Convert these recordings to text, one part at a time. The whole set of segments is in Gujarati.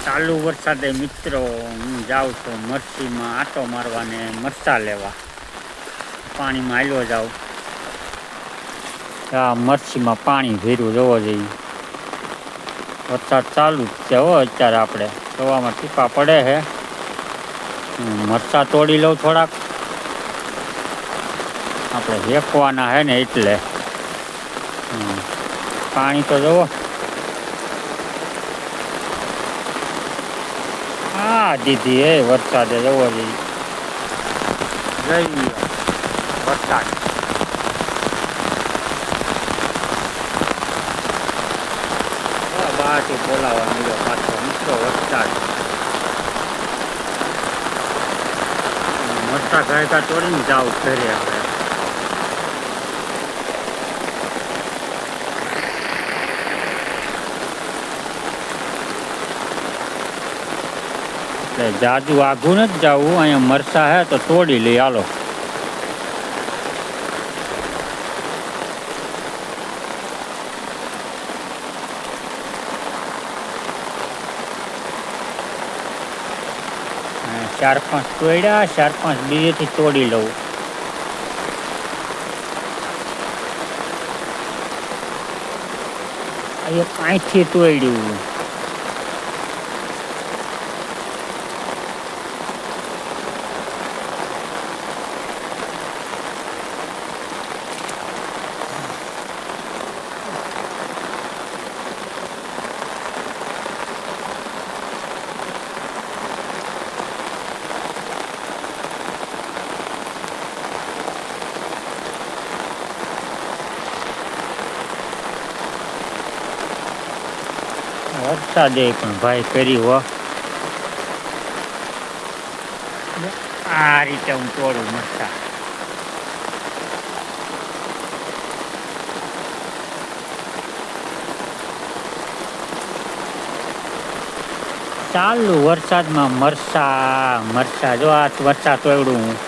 ચાલુ વરસાદે મિત્રો હું જાઉં છું મરસીમાં આટો મારવાને મરચા લેવા. પાણીમાં હાલ્યો જાઉં. આ મરસીમાં પાણી ભેરું જોવો જોઈએ. વરસાદ ચાલુ જ છે હો અત્યારે. આપણે સવામાં ટીપા પડે છે. મરચા તોડી લઉં થોડાક. આપણે હેકવાના હે ને એટલે પાણી તો જુઓ. હા દીદી એ વરસાદે જવો જોઈએ. જઈ વરસાદ બહારથી બોલાવા મળ્યો પાછો મિત્રો વરસાદ. મરચા ગાયકા તોડીને જાવ ઘરે આપણે. જાજુ આઘું નથી જવું. અહીંયા મરચા હે તો તોડી લઈ હાલો. ચાર પાંચ તોડ્યા, ચાર પાંચ બીજેથી તોડી લઉં. એક અહીંથી તોડ્યું. વરસાદે પણ ભાઈ કરી હો. આ રીતે હું તોડું મરચા. ચાલુ વરસાદમાં મરચા જો આ મરચા તોડું હું.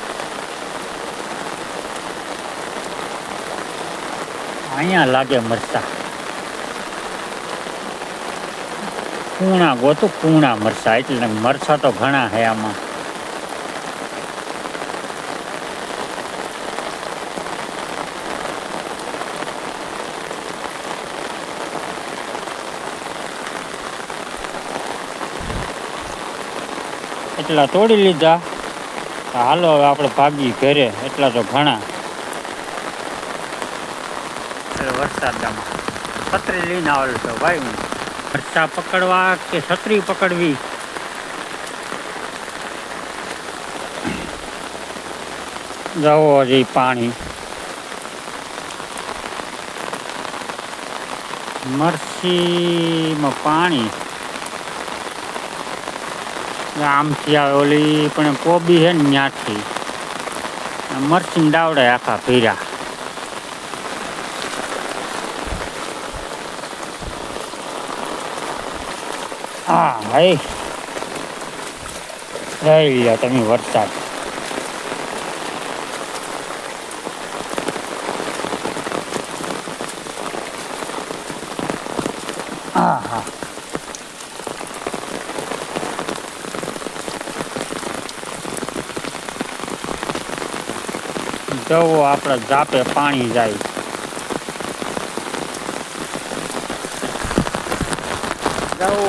અહીંયા લાગે મરચા. કૂણા ગોતું, કૂણા મરચા. એટલે મરચા તો ઘણા હે આમાં. એટલા તોડી લીધા. હાલો હવે આપણે ભાગી ઘરે. એટલા તો ઘણા. વરસાદમાં છત્રી લઈને આવેલો છો ભાઈ હું. મરચા પકડવા કે છત્રી પકડવી? જવો જઈ પાણી. મરસીમાં પાણી આમથી આવે. ઓલી પણ કોબી છે ને ત્યાંથી મરચી ડાવડે આખા ભીરા. હા ભાઈ રહી લો તમે વરસાદ. હા હા જવો આપણે જાપે પાણી જાય. જવો